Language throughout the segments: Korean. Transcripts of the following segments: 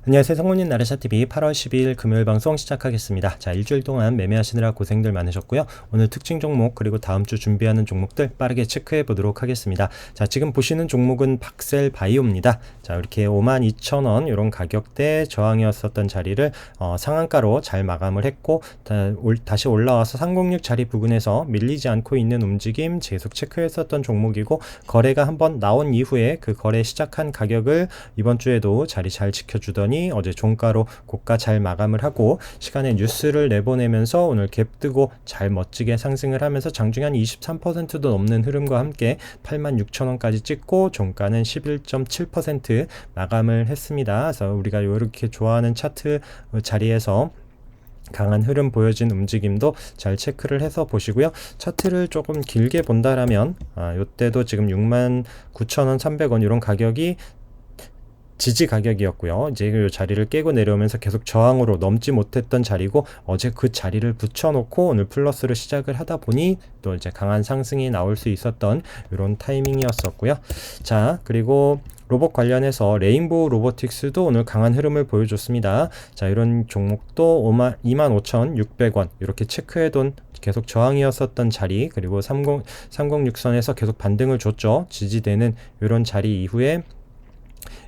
안녕하세요. 성훈님 나르샤TV 8월 12일 금요일 방송 시작하겠습니다. 자, 일주일 동안 매매하시느라 고생들 많으셨고요. 오늘 특징 종목 그리고 다음 주 준비하는 종목들 빠르게 체크해 보도록 하겠습니다. 자, 지금 보시는 종목은 박셀 바이오입니다. 자, 이렇게 52,000원 이런 가격대 저항이었었던 자리를 상한가로 잘 마감을 했고 다시 올라와서 306 자리 부근에서 밀리지 않고 있는 움직임 계속 체크했었던 종목이고, 거래가 한번 나온 이후에 그 거래 시작한 가격을 이번 주에도 자리 잘 지켜주더니 어제 종가로 고가 잘 마감을 하고 시간에 뉴스를 내보내면서 오늘 갭 뜨고 잘 멋지게 상승을 하면서 장중에 한 23%도 넘는 흐름과 함께 86,000원까지 찍고 종가는 11.7% 마감을 했습니다. 그래서 우리가 이렇게 좋아하는 차트 자리에서 강한 흐름 보여진 움직임도 잘 체크를 해서 보시고요. 차트를 조금 길게 본다라면 이때도 지금 69,000원, 300원 이런 가격이 지지 가격이었고요. 이제 이 자리를 깨고 내려오면서 계속 저항으로 넘지 못했던 자리고, 어제 그 자리를 붙여놓고 오늘 플러스로 시작을 하다 보니 또 이제 강한 상승이 나올 수 있었던 이런 타이밍이었었고요. 자, 그리고 로봇 관련해서 레인보우 로보틱스도 오늘 강한 흐름을 보여줬습니다. 자, 이런 종목도 25,600원 이렇게 체크해둔 계속 저항이었었던 자리, 그리고 306선에서 계속 반등을 줬죠. 지지되는 이런 자리 이후에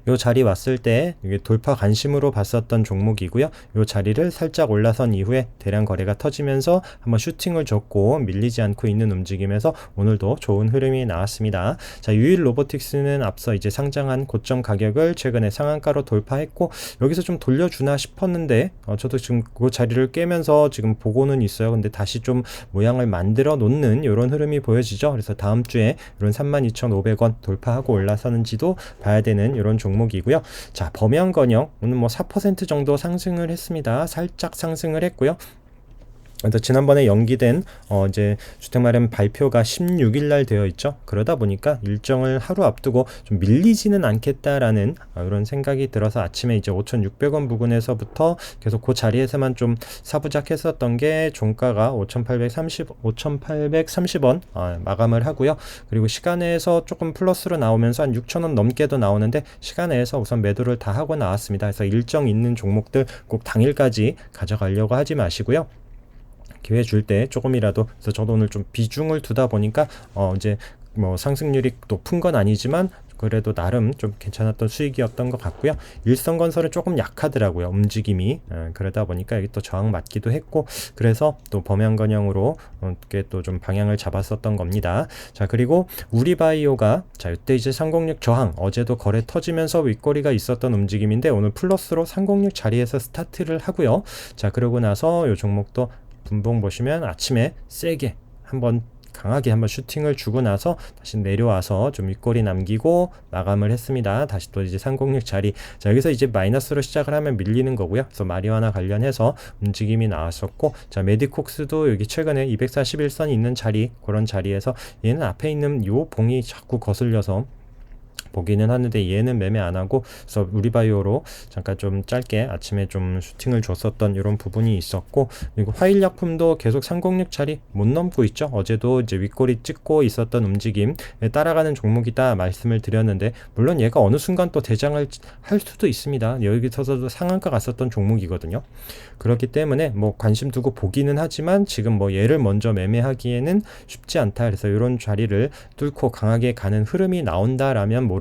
요 자리 왔을 때 이게 돌파 관심으로 봤었던 종목이고요. 요 자리를 살짝 올라선 이후에 대량 거래가 터지면서 한번 슈팅을 줬고 밀리지 않고 있는 움직임에서 오늘도 좋은 흐름이 나왔습니다. 자, 유일 로보틱스는 앞서 이제 상장한 고점 가격을 최근에 상한가로 돌파했고, 여기서 좀 돌려주나 싶었는데 저도 지금 그 자리를 깨면서 지금 보고는 있어요. 근데 다시 좀 모양을 만들어 놓는 이런 흐름이 보여지죠. 그래서 다음 주에 이런 32,500원 돌파하고 올라서는지도 봐야 되는 이런 종목이고요. 자, 범양건영 오늘 뭐 4% 정도 상승을 했습니다. 살짝 상승을 했고요. 그래서 지난번에 연기된 이제 주택마련 발표가 16일 날 되어 있죠. 그러다 보니까 일정을 하루 앞두고 좀 밀리지는 않겠다라는 이런 생각이 들어서 아침에 이제 5,600원 부근에서부터 계속 그 자리에서만 좀 사부작했었던 게 종가가 5,830원 마감을 하고요. 그리고 시간에서 조금 플러스로 나오면서 한 6,000원 넘게도 나오는데 시간에서 우선 매도를 다 하고 나왔습니다. 그래서 일정 있는 종목들 꼭 당일까지 가져가려고 하지 마시고요. 기회 줄 때 조금이라도, 그래서 저도 오늘 좀 비중을 두다 보니까 이제 뭐 상승률이 높은 건 아니지만 그래도 나름 좀 괜찮았던 수익이었던 것 같고요. 일성건설은 조금 약하더라고요, 움직임이. 그러다 보니까 여기 또 저항 맞기도 했고, 그래서 또 범양건영으로 이렇게 또 좀 방향을 잡았었던 겁니다. 자, 그리고 우리바이오가 자, 이때 이제 306 저항, 어제도 거래 터지면서 윗꼬리가 있었던 움직임인데 오늘 플러스로 306 자리에서 스타트를 하고요. 자, 그러고 나서 이 종목도 분봉 보시면 아침에 세게 강하게 한번 슈팅을 주고 나서 다시 내려와서 좀 윗꼬리 남기고 마감을 했습니다. 다시 또 이제 306 자리. 자, 여기서 이제 마이너스로 시작을 하면 밀리는 거고요. 그래서 마리화나 관련해서 움직임이 나왔었고, 자, 메디콕스도 여기 최근에 241선이 있는 자리, 그런 자리에서 얘는 앞에 있는 요 봉이 자꾸 거슬려서 보기는 하는데 얘는 매매 안 하고, 그래서 우리바이오로 잠깐 좀 짧게 아침에 좀 슈팅을 줬었던 이런 부분이 있었고, 그리고 화일약품도 계속 306 자리 못 넘고 있죠. 어제도 이제 윗꼬리 찍고 있었던 움직임 따라가는 종목이다 말씀을 드렸는데, 물론 얘가 어느 순간 또 대장을 할 수도 있습니다. 여기서도 상한가 갔었던 종목이거든요. 그렇기 때문에 뭐 관심 두고 보기는 하지만 지금 뭐 얘를 먼저 매매하기에는 쉽지 않다. 그래서 이런 자리를 뚫고 강하게 가는 흐름이 나온다라면 모를까.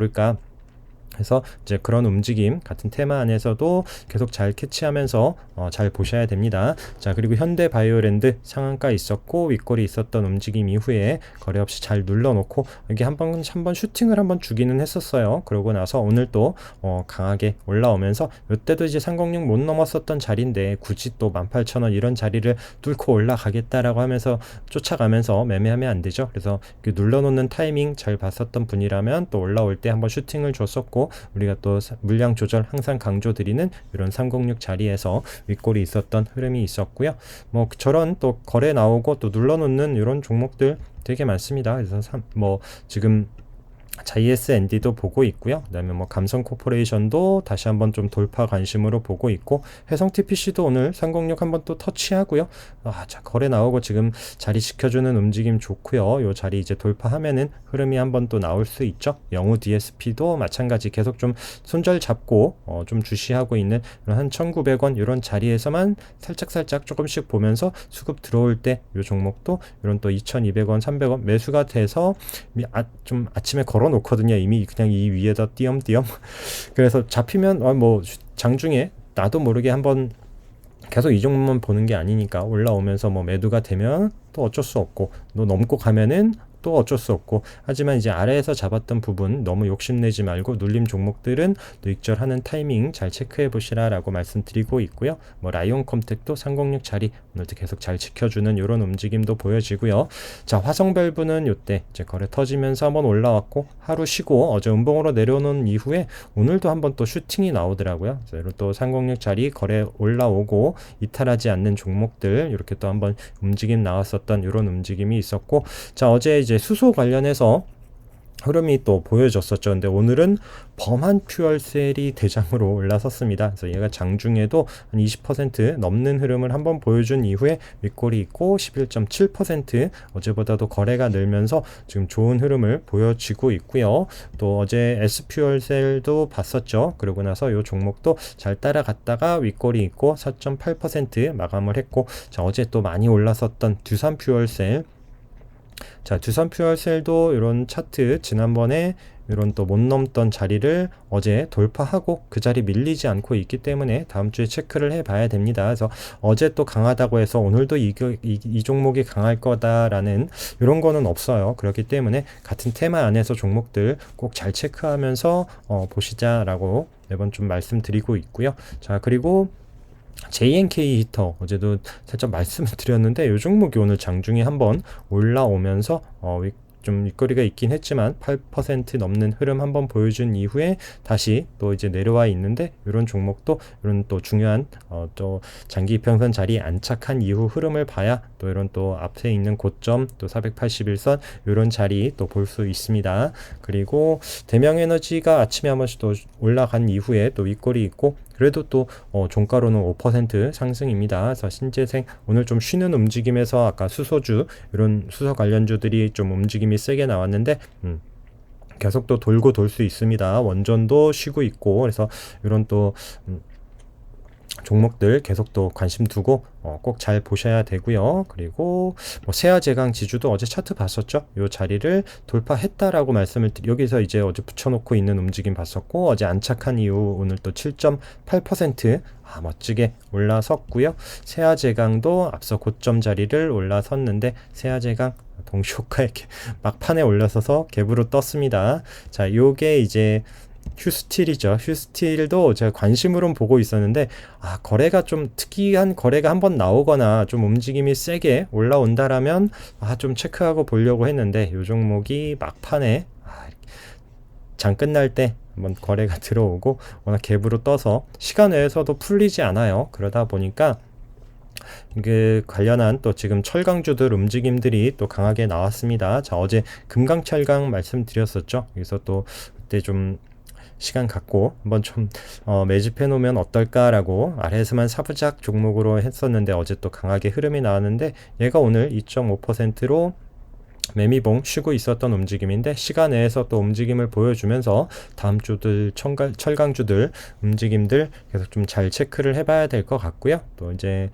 그래서 이제 그런 움직임 같은 테마 안에서도 계속 잘 캐치하면서 잘 보셔야 됩니다. 자, 그리고 현대바이오랜드 상한가 있었고 윗꼬리 있었던 움직임 이후에 거래 없이 잘 눌러놓고 여기 한번 슈팅을 한번 주기는 했었어요. 그러고 나서 오늘 또 강하게 올라오면서 이때도 이제 306 못 넘었었던 자리인데 굳이 또 18,000원 이런 자리를 뚫고 올라가겠다라고 하면서 쫓아가면서 매매하면 안 되죠. 그래서 눌러놓는 타이밍 잘 봤었던 분이라면 또 올라올 때 한번 슈팅을 줬었고, 우리가 또 물량 조절 항상 강조드리는 이런 306 자리에서 윗골이 있었던 흐름이 있었고요. 뭐 저런 또 거래 나오고 또 눌러놓는 이런 종목들 되게 많습니다. 그래서 뭐 지금 자, ESND도 보고 있고요. 그다음에 뭐 감성 코퍼레이션도 다시 한번 좀 돌파 관심으로 보고 있고, 해성 TPC도 오늘 306 한번 또 터치하고요. 자, 거래 나오고 지금 자리 지켜주는 움직임 좋고요. 요 자리 이제 돌파하면은 흐름이 한번 또 나올 수 있죠. 영우 DSP도 마찬가지 계속 좀 손절 잡고 좀 주시하고 있는 한 1,900원 이런 자리에서만 살짝 조금씩 보면서 수급 들어올 때 요 종목도 이런 또 2,200원, 300원 매수가 돼서 좀 아침에 걸어 놓거든요. 이미 그냥 이 위에다 띄엄띄엄. 그래서 잡히면 뭐 장중에 나도 모르게 한번 계속 이 종목만 보는 게 아니니까 올라오면서 뭐 매도가 되면 또 어쩔 수 없고, 또 넘고 가면은 또 어쩔 수 없고, 하지만 이제 아래에서 잡았던 부분 너무 욕심내지 말고 눌림 종목들은 또 익절하는 타이밍 잘 체크해 보시라 라고 말씀드리고 있고요. 뭐 라이온컴텍도 306 자리 오늘도 계속 잘 지켜주는 이런 움직임도 보여지고요. 자, 화성밸브는 요때 이제 거래 터지면서 한번 올라왔고 하루 쉬고 어제 음봉으로 내려오는 이후에 오늘도 한번 또 슈팅이 나오더라고요. 그래서 또 306 자리 거래 올라오고 이탈하지 않는 종목들 이렇게 또 한번 움직임 나왔었던 이런 움직임이 있었고, 자, 어제 이제 수소 관련해서 흐름이 또 보여졌었죠. 근데 오늘은 범한 퓨얼셀이 대장으로 올라섰습니다. 그래서 얘가 장중에도 한 20% 넘는 흐름을 한번 보여준 이후에 윗골이 있고 11.7% 어제보다도 거래가 늘면서 지금 좋은 흐름을 보여지고 있고요. 또 어제 S퓨얼셀도 봤었죠. 그러고 나서 이 종목도 잘 따라갔다가 윗골이 있고 4.8% 마감을 했고, 자, 어제 또 많이 올랐었던 두산퓨얼셀, 자, 두산퓨얼셀도 이런 차트 지난번에 이런 또 못 넘던 자리를 어제 돌파하고 그 자리 밀리지 않고 있기 때문에 다음 주에 체크를 해봐야 됩니다. 그래서 어제 또 강하다고 해서 오늘도 이 종목이 강할 거다라는 이런 거는 없어요. 그렇기 때문에 같은 테마 안에서 종목들 꼭 잘 체크하면서 보시자라고 매번 좀 말씀드리고 있고요. 자, 그리고 JNK 히터 어제도 살짝 말씀을 드렸는데 이 종목이 오늘 장중에 한번 올라오면서 좀 윗거리가 있긴 했지만 8% 넘는 흐름 한번 보여준 이후에 다시 또 이제 내려와 있는데, 이런 종목도 이런 또 중요한 또 장기 이평선 자리에 안착한 이후 흐름을 봐야 또 이런 또 앞에 있는 고점 또 481선 이런 자리 또 볼 수 있습니다. 그리고 대명에너지가 아침에 한 번씩 또 올라간 이후에 또 윗거리 있고, 그래도 또 종가로는 5% 상승입니다. 그래서 신재생 오늘 좀 쉬는 움직임에서 아까 수소주 이런 수소 관련주들이 좀 움직임이 세게 나왔는데 계속 또 돌고 돌 수 있습니다. 원전도 쉬고 있고, 그래서 이런 또 종목들 계속 또 관심 두고 꼭 잘 보셔야 되고요. 그리고 뭐 세아제강 지주도 어제 차트 봤었죠. 요 자리를 돌파했다라고 말씀을 여기서 이제 어제 붙여놓고 있는 움직임 봤었고, 어제 안착한 이후 오늘 또 7.8% 멋지게 올라섰고요. 세아제강도 앞서 고점 자리를 올라섰는데 세아제강 동시호가 이렇게 막판에 올라서서 갭으로 떴습니다. 자, 요게 이제 휴스틸이죠. 휴스틸도 제가 관심으로는 보고 있었는데 거래가 좀 특이한 거래가 한번 나오거나 좀 움직임이 세게 올라온다라면 좀 체크하고 보려고 했는데, 이 종목이 막판에 장 끝날 때 한번 거래가 들어오고 워낙 갭으로 떠서 시간 외에서도 풀리지 않아요. 그러다 보니까 그 관련한 또 지금 철강주들 움직임들이 또 강하게 나왔습니다. 자, 어제 금강철강 말씀드렸었죠. 그래서 또 그때 좀 시간 갖고 한번 좀 매집해 놓으면 어떨까라고 아래에서만 사부작 종목으로 했었는데 어제 또 강하게 흐름이 나왔는데, 얘가 오늘 2.5%로 매미봉 쉬고 있었던 움직임인데 시간 내에서 또 움직임을 보여주면서 다음 주들 철강주들 움직임들 계속 좀 잘 체크를 해봐야 될 것 같고요. 또 이제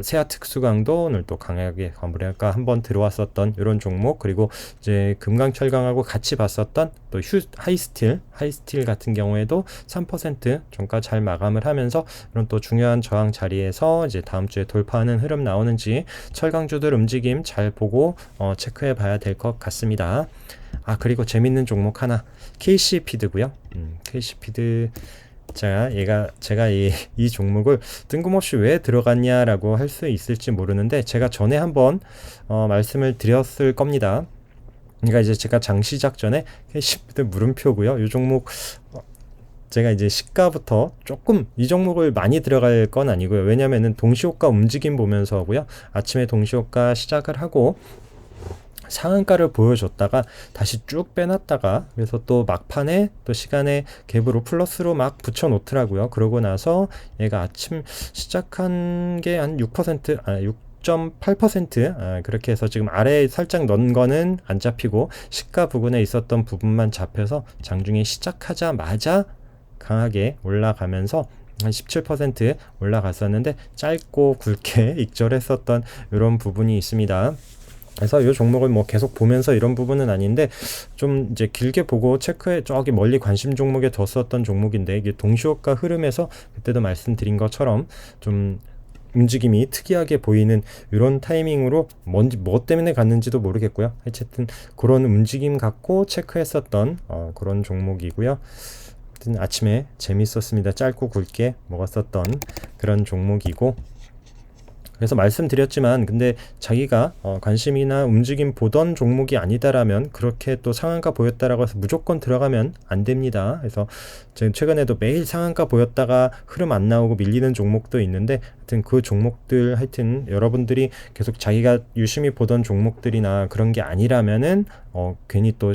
세아특수강도 오늘 또 강하게 뭐랄까 한번 들어왔었던 이런 종목, 그리고 이제 금강철강하고 같이 봤었던 또 하이스틸 같은 경우에도 3% 종가 잘 마감을 하면서 이런 또 중요한 저항 자리에서 이제 다음 주에 돌파하는 흐름 나오는지 철강주들 움직임 잘 보고 체크해 봐야 될 것 같습니다. 그리고 재밌는 종목 하나, KC피드고요. KC피드 제가 이 종목을 뜬금없이 왜 들어갔냐라고 할 수 있을지 모르는데, 제가 전에 한번 말씀을 드렸을 겁니다. 그러니까 이제 제가 장 시작 전에 KC피드 물음표고요. 이 종목 제가 이제 시가부터 조금 이 종목을 많이 들어갈 건 아니고요. 왜냐면은 동시호가 움직임 보면서 하고요. 아침에 동시호가 시작을 하고 상한가를 보여줬다가 다시 쭉 빼놨다가 그래서 또 막판에 또 시간에 갭으로 플러스로 막 붙여 놓더라고요. 그러고 나서 얘가 아침 시작한 게 한 6%, 6.8%, 그렇게 해서 지금 아래에 살짝 넣은 거는 안 잡히고 시가 부근에 있었던 부분만 잡혀서 장중에 시작하자마자 강하게 올라가면서 한 17% 올라갔었는데 짧고 굵게 익절했었던 이런 부분이 있습니다. 그래서 이 종목을 뭐 계속 보면서 이런 부분은 아닌데 좀 이제 길게 보고 체크해 저기 멀리 관심 종목에 뒀었던 종목인데 이게 동시효과 흐름에서 그때도 말씀드린 것처럼 좀 움직임이 특이하게 보이는 이런 타이밍으로 뭔지 뭐 때문에 갔는지도 모르겠고요. 어쨌든 그런 움직임 갖고 체크했었던 그런 종목이고요. 아침에 재밌었습니다. 짧고 굵게 먹었었던 그런 종목이고 그래서 말씀드렸지만 근데 자기가 관심이나 움직임 보던 종목이 아니다라면 그렇게 또 상한가 보였다라고 해서 무조건 들어가면 안 됩니다. 그래서 지금 최근에도 매일 상한가 보였다가 흐름 안 나오고 밀리는 종목도 있는데 하여튼 그 종목들 하여튼 여러분들이 계속 자기가 유심히 보던 종목들이나 그런 게 아니라면은 괜히 또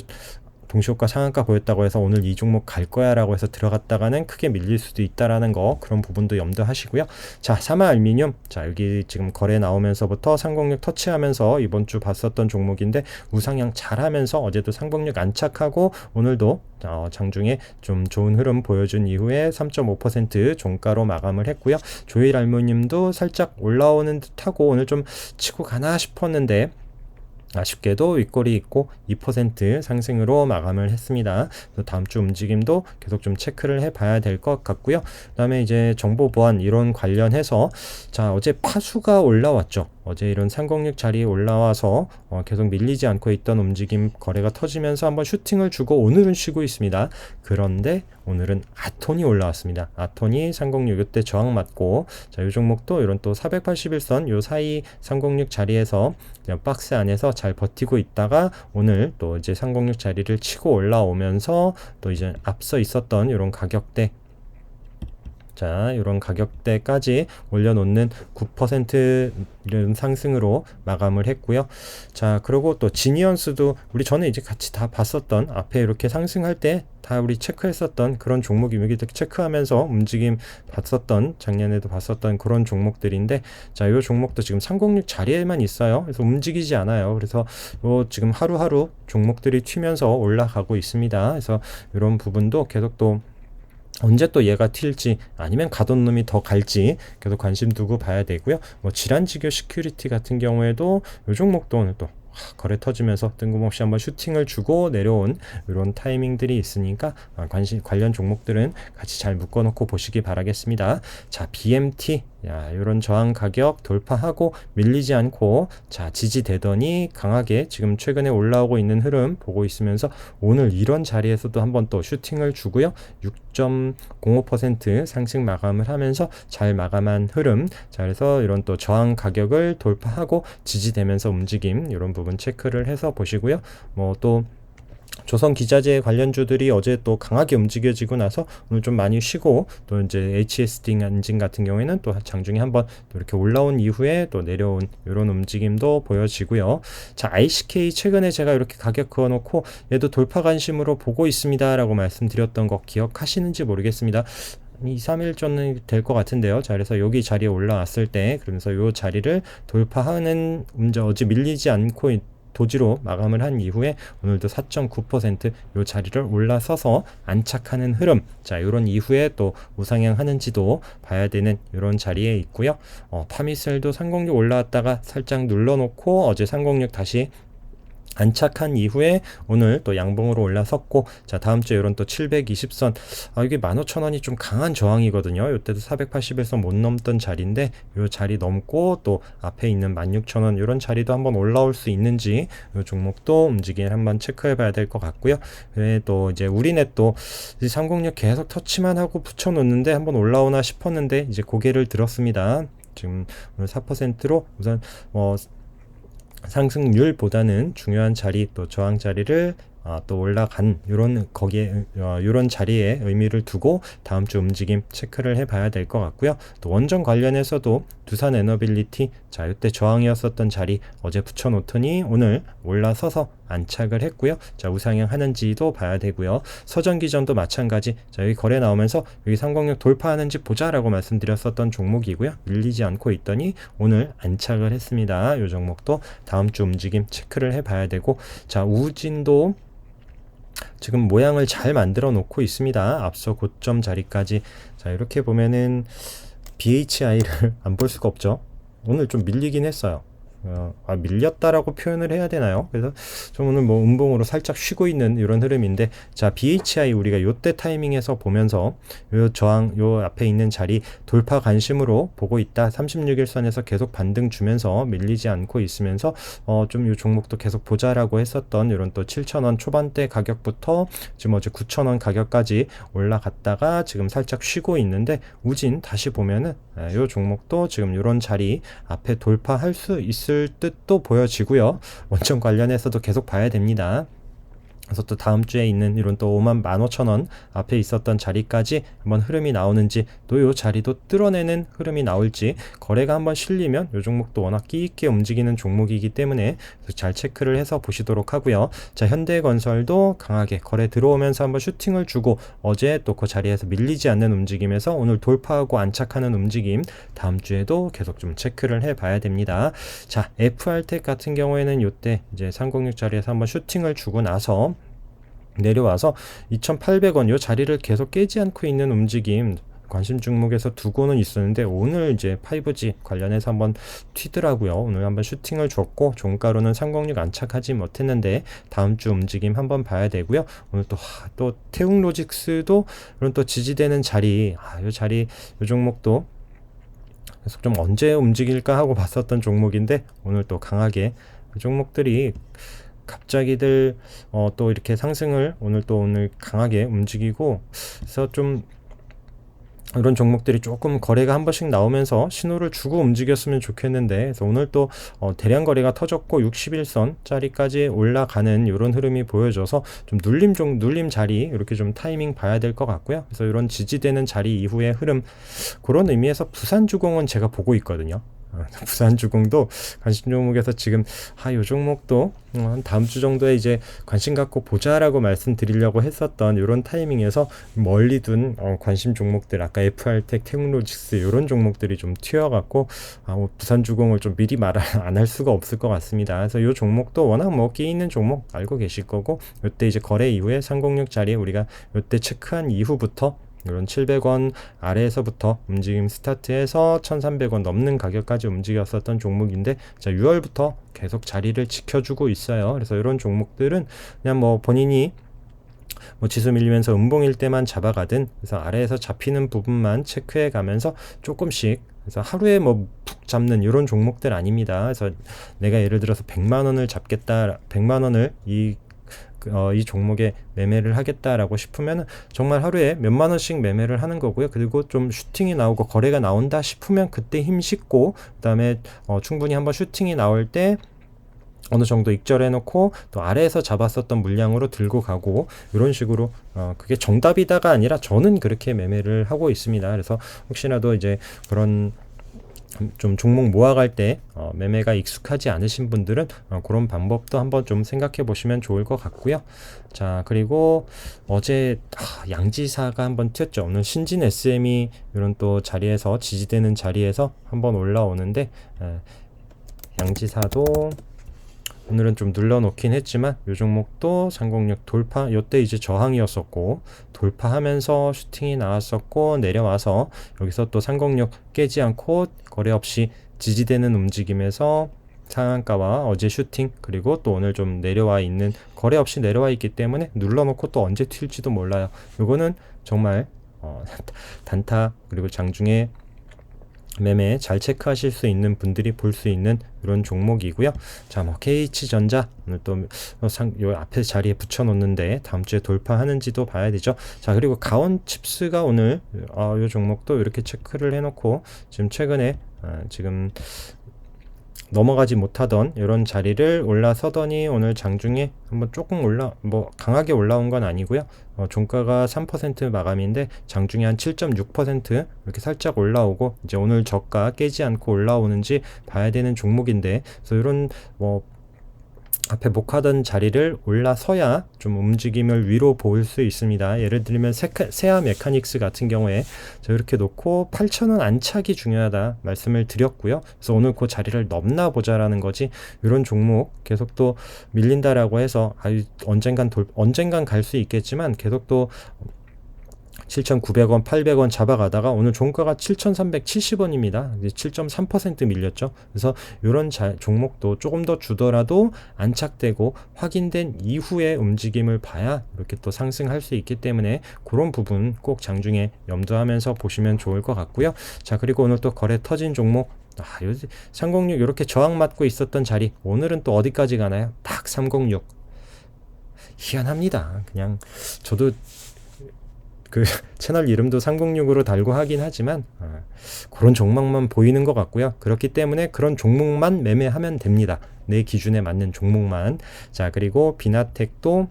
동시효과 상한가 보였다고 해서 오늘 이 종목 갈 거야 라고 해서 들어갔다가는 크게 밀릴 수도 있다라는 거 그런 부분도 염두하시고요. 자, 사마알루미늄 자 여기 지금 거래 나오면서부터 상봉력 터치하면서 이번 주 봤었던 종목인데 우상향 잘하면서 어제도 상봉력 안착하고 오늘도 장중에 좀 좋은 흐름 보여준 이후에 3.5% 종가로 마감을 했고요. 조일알루미늄도 살짝 올라오는 듯하고 오늘 좀 치고 가나 싶었는데 아쉽게도 윗골이 있고 2% 상승으로 마감을 했습니다. 다음 주 움직임도 계속 좀 체크를 해봐야 될 것 같고요. 그 다음에 이제 정보 보안 이론 관련해서 자 어제 파수가 올라왔죠. 어제 이런 306 자리에 올라와서 계속 밀리지 않고 있던 움직임 거래가 터지면서 한번 슈팅을 주고 오늘은 쉬고 있습니다. 그런데 오늘은 아톤이 올라왔습니다. 아톤이 306 이때 저항 맞고 자, 이 종목도 이런 또 481선 요 사이 306 자리에서 그냥 박스 안에서 잘 버티고 있다가 오늘 또 이제 306 자리를 치고 올라오면서 또 이제 앞서 있었던 이런 가격대 자, 이런 가격대까지 올려놓는 9% 상승으로 마감을 했고요. 자, 그리고 또 지니언스도 우리 전에 이제 같이 다 봤었던 앞에 이렇게 상승할 때 다 우리 체크했었던 그런 종목이 여기 체크하면서 움직임 봤었던 작년에도 봤었던 그런 종목들인데 자, 이 종목도 지금 306 자리에만 있어요. 그래서 움직이지 않아요. 그래서 요 지금 하루하루 종목들이 튀면서 올라가고 있습니다. 그래서 이런 부분도 계속 또 언제 또 얘가 튈지 아니면 가던 놈이 더 갈지 계속 관심 두고 봐야 되고요. 뭐 질환지교 시큐리티 같은 경우에도 요 종목도 오늘 또 거래 터지면서 뜬금없이 한번 슈팅을 주고 내려온 이런 타이밍들이 있으니까 관련 종목들은 같이 잘 묶어놓고 보시기 바라겠습니다. 자, BMT 이런 저항 가격 돌파하고 밀리지 않고 자 지지되더니 강하게 지금 최근에 올라오고 있는 흐름 보고 있으면서 오늘 이런 자리에서도 한번 또 슈팅을 주고요. 6.05% 상승 마감을 하면서 잘 마감한 흐름 자 그래서 이런 또 저항 가격을 돌파하고 지지되면서 움직임 이런 부분 체크를 해서 보시고요. 뭐 또 조선 기자재 관련주들이 어제 또 강하게 움직여지고 나서 오늘 좀 많이 쉬고 또 이제 HSD 엔진 같은 경우에는 또 장중에 한번 또 이렇게 올라온 이후에 또 내려온 이런 움직임도 보여지고요. 자, ICK 최근에 제가 이렇게 가격 그어놓고 얘도 돌파 관심으로 보고 있습니다 라고 말씀드렸던 거 기억하시는지 모르겠습니다. 2, 3일 전은 될 것 같은데요. 자, 그래서 여기 자리에 올라왔을 때 그러면서 요 자리를 돌파하는 어제 밀리지 않고 도지로 마감을 한 이후에 오늘도 4.9% 요 자리를 올라서서 안착하는 흐름 자 이런 이후에 또 우상향 하는지도 봐야 되는 이런 자리에 있고요. 파미셀도 306 올라왔다가 살짝 눌러놓고 어제 306 다시 안착한 이후에 오늘 또 양봉으로 올라섰고 자 다음 주에 이런 또 720선 이게 15,000원이 좀 강한 저항이거든요. 이때도 481선 못 넘던 자리인데 이 자리 넘고 또 앞에 있는 16,000원 이런 자리도 한번 올라올 수 있는지 이 종목도 움직임을 한번 체크해 봐야 될 것 같고요. 또 이제 우리넷도 306 계속 터치만 하고 붙여 놓는데 한번 올라오나 싶었는데 이제 고개를 들었습니다. 지금 오늘 4%로 우선 상승률보다는 중요한 자리 또 저항 자리를 또 올라간 요런 거기에 요런 자리에 의미를 두고 다음 주 움직임 체크를 해봐야 될 것 같고요. 또 원전 관련해서도 두산 에너빌리티, 자 이때 저항이었었던 자리 어제 붙여놓더니 오늘 올라서서 안착을 했고요. 자 우상향 하는지도 봐야 되고요. 서전기전도 마찬가지. 자 여기 거래 나오면서 여기 306 돌파하는지 보자라고 말씀드렸었던 종목이고요. 밀리지 않고 있더니 오늘 안착을 했습니다. 이 종목도 다음 주 움직임 체크를 해봐야 되고, 자 우진도 지금 모양을 잘 만들어 놓고 있습니다. 앞서 고점 자리까지. 자 이렇게 보면은 BHI를 안 볼 수가 없죠. 오늘 좀 밀리긴 했어요. 밀렸다라고 표현을 해야 되나요? 그래서 좀 오늘 뭐 음봉으로 살짝 쉬고 있는 이런 흐름인데, 자 BHI 우리가 요때 타이밍에서 보면서 요 저항 요 앞에 있는 자리 돌파 관심으로 보고 있다. 36일선에서 계속 반등 주면서 밀리지 않고 있으면서 좀 요 종목도 계속 보자라고 했었던 이런 또 7,000원 초반대 가격부터 지금 어제 9,000원 가격까지 올라갔다가 지금 살짝 쉬고 있는데, 우진 다시 보면은 요 종목도 지금 이런 자리 앞에 돌파할 수 있을 뜻도 보여지고요. 원점 관련해서도 계속 봐야 됩니다. 그래서 또 다음 주에 있는 이런 또 51,500원 앞에 있었던 자리까지 한번 흐름이 나오는지, 또 요 자리도 뚫어내는 흐름이 나올지, 거래가 한번 실리면 요 종목도 워낙 끼 있게 움직이는 종목이기 때문에 잘 체크를 해서 보시도록 하고요. 자 현대건설도 강하게 거래 들어오면서 한번 슈팅을 주고 어제 또 그 자리에서 밀리지 않는 움직임에서 오늘 돌파하고 안착하는 움직임 다음 주에도 계속 좀 체크를 해봐야 됩니다. 자 FR텍 같은 경우에는 요때 이제 306 자리에서 한번 슈팅을 주고 나서 내려와서 2,800원 요 자리를 계속 깨지 않고 있는 움직임 관심 종목에서 두고는 있었는데, 오늘 이제 5G 관련해서 한번 튀더라고요. 오늘 한번 슈팅을 줬고 종가로는 306 안착하지 못했는데 다음 주 움직임 한번 봐야 되고요. 오늘 또 태웅로직스도 이런 또 지지되는 자리, 요 자리 요 종목도 계속 좀 언제 움직일까 하고 봤었던 종목인데, 오늘 또 강하게 그 종목들이 갑자기들 또 이렇게 상승을 오늘 강하게 움직이고, 그래서 좀 이런 종목들이 조금 거래가 한 번씩 나오면서 신호를 주고 움직였으면 좋겠는데, 그래서 오늘 또 대량 거래가 터졌고 61선 짜리까지 올라가는 이런 흐름이 보여져서 좀 눌림 자리 이렇게 좀 타이밍 봐야 될 것 같고요. 그래서 이런 지지되는 자리 이후의 흐름, 그런 의미에서 부산주공은 제가 보고 있거든요. 부산주공도 관심 종목에서 지금 요 종목도 다음 주 정도에 이제 관심 갖고 보자라고 말씀드리려고 했었던 이런 타이밍에서 멀리 둔 관심 종목들, 아까 FR텍, 태웅로직스 이런 종목들이 좀 튀어갖고 부산주공을 좀 미리 말 안 할 수가 없을 것 같습니다. 그래서 이 종목도 워낙 뭐 끼 있는 종목 알고 계실 거고, 이때 이제 거래 이후에 306 자리에 우리가 이때 체크한 이후부터 이런 700원 아래에서부터 움직임 스타트해서 1300원 넘는 가격까지 움직였었던 종목인데, 자 6월부터 계속 자리를 지켜주고 있어요. 그래서 이런 종목들은 그냥 뭐 본인이 뭐 지수 밀리면서 음봉일 때만 잡아가든, 그래서 아래에서 잡히는 부분만 체크해 가면서 조금씩, 그래서 하루에 뭐 푹 잡는 이런 종목들 아닙니다. 그래서 내가 예를 들어서 100만원을 잡겠다, 100만원을 이 종목에 매매를 하겠다라고 싶으면 정말 하루에 몇만 원씩 매매를 하는 거고요. 그리고 좀 슈팅이 나오고 거래가 나온다 싶으면 그때 힘 싣고, 그 다음에 충분히 한번 슈팅이 나올 때 어느 정도 익절해 놓고 또 아래에서 잡았었던 물량으로 들고 가고, 이런 식으로 그게 정답이다가 아니라 저는 그렇게 매매를 하고 있습니다. 그래서 혹시라도 이제 그런 좀 종목 모아갈 때 매매가 익숙하지 않으신 분들은 그런 방법도 한번 좀 생각해 보시면 좋을 것 같고요. 자 그리고 어제 양지사가 한번 튀었죠. 오늘 신진 SM이 이런 또 자리에서 지지되는 자리에서 한번 올라오는데, 양지사도 오늘은 좀 눌러놓긴 했지만 이 종목도 306 돌파, 이때 이제 저항이었었고 돌파하면서 슈팅이 나왔었고 내려와서 여기서 또 306 깨지 않고 거래 없이 지지되는 움직임에서 상한가와 어제 슈팅, 그리고 또 오늘 좀 내려와 있는, 거래 없이 내려와 있기 때문에 눌러놓고 또 언제 튈지도 몰라요. 이거는 정말 단타 그리고 장중에 매매 잘 체크하실 수 있는 분들이 볼 수 있는 이런 종목이고요. 자, 뭐 KH전자 오늘 또 요 앞에 자리에 붙여 놓는데 다음 주에 돌파하는지도 봐야 되죠. 자, 그리고 가온칩스가 오늘 요 종목도 이렇게 체크를 해 놓고 지금 최근에 지금 넘어가지 못하던 이런 자리를 올라서더니 오늘 장중에 한번 조금 강하게 올라온 건 아니고요. 종가가 3% 마감인데 장중에 한 7.6% 이렇게 살짝 올라오고 이제 오늘 저가 깨지 않고 올라오는지 봐야 되는 종목인데, 그래서 이런 앞에 목하던 자리를 올라서야 좀 움직임을 위로 보일 수 있습니다. 예를 들면 세아 메카닉스 같은 경우에 저 이렇게 놓고 8,000원 안착이 중요하다 말씀을 드렸고요. 그래서 오늘 그 자리를 넘나 보자라는 거지, 이런 종목 계속 또 밀린다라고 해서 언젠간 갈 수 있겠지만 계속 또 7,900원, 800원 잡아가다가 오늘 종가가 7,370원입니다. 7.3% 밀렸죠. 그래서 이런 종목도 조금 더 주더라도 안착되고 확인된 이후에 움직임을 봐야 이렇게 또 상승할 수 있기 때문에 그런 부분 꼭 장중에 염두하면서 보시면 좋을 것 같고요. 자, 그리고 오늘 또 거래 터진 종목, 306 이렇게 저항 맞고 있었던 자리, 오늘은 또 어디까지 가나요? 딱 306. 희한합니다. 그냥 저도 그 채널 이름도 306으로 달고 하긴 하지만 그런 종목만 보이는 것 같고요. 그렇기 때문에 그런 종목만 매매하면 됩니다. 내 기준에 맞는 종목만. 자, 그리고 비나텍도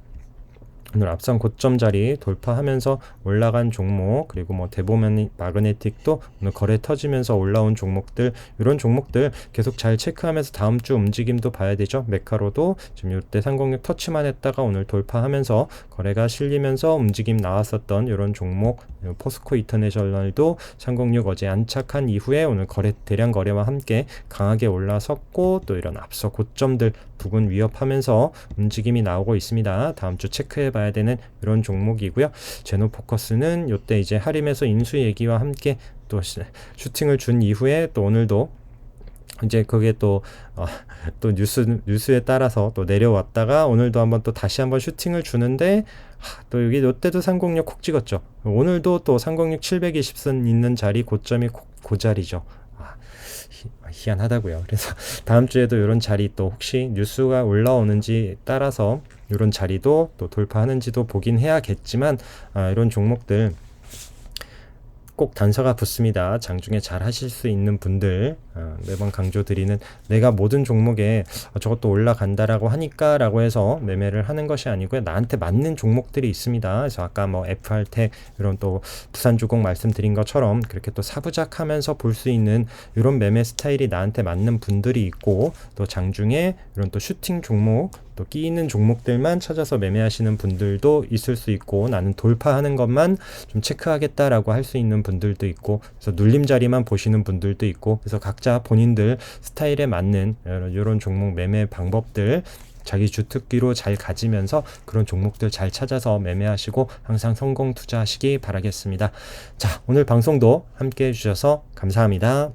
오늘 앞선 고점 자리 돌파하면서 올라간 종목, 그리고 뭐 대보면 마그네틱도 오늘 거래 터지면서 올라온 종목들, 이런 종목들 계속 잘 체크하면서 다음 주 움직임도 봐야 되죠. 메카로도 지금 이때 306 터치만 했다가 오늘 돌파하면서 거래가 실리면서 움직임 나왔었던 이런 종목, 포스코 인터내셔널도 306 어제 안착한 이후에 오늘 대량 거래와 함께 강하게 올라섰고, 또 이런 앞서 고점들 부근 위협하면서 움직임이 나오고 있습니다. 다음 주 체크해 봐야 되는 이런 종목이고요. 제노포커스는 이때 이제 하림에서 인수 얘기와 함께 또 슈팅을 준 이후에 또 오늘도 이제 그게 또 뉴스에 따라서 또 내려왔다가 오늘도 한번 또 다시 한번 슈팅을 주는데, 또 여기 이때도 306 콕 찍었죠. 오늘도 또 306 720선 있는 자리, 고점이 그 자리죠. 희한하다고요. 그래서 다음 주에도 이런 자리, 또 혹시 뉴스가 올라오는지 따라서 이런 자리도 또 돌파하는지도 보긴 해야겠지만, 이런 종목들 꼭 단서가 붙습니다. 장중에 잘 하실 수 있는 분들, 매번 강조드리는, 내가 모든 종목에 저것도 올라간다라고 하니까 라고 해서 매매를 하는 것이 아니고요. 나한테 맞는 종목들이 있습니다. 그래서 아까 뭐 FR텍 이런 또 부산주공 말씀드린 것처럼 그렇게 또 사부작하면서 볼 수 있는 이런 매매 스타일이 나한테 맞는 분들이 있고, 또 장중에 이런 또 슈팅 종목, 또 끼 있는 종목들만 찾아서 매매하시는 분들도 있을 수 있고, 나는 돌파하는 것만 좀 체크하겠다라고 할 수 있는 분들도 있고, 그래서 눌림 자리만 보시는 분들도 있고, 그래서 각자 본인들 스타일에 맞는 이런 종목 매매 방법들 자기 주특기로 잘 가지면서 그런 종목들 잘 찾아서 매매하시고 항상 성공 투자하시기 바라겠습니다. 자, 오늘 방송도 함께 해주셔서 감사합니다.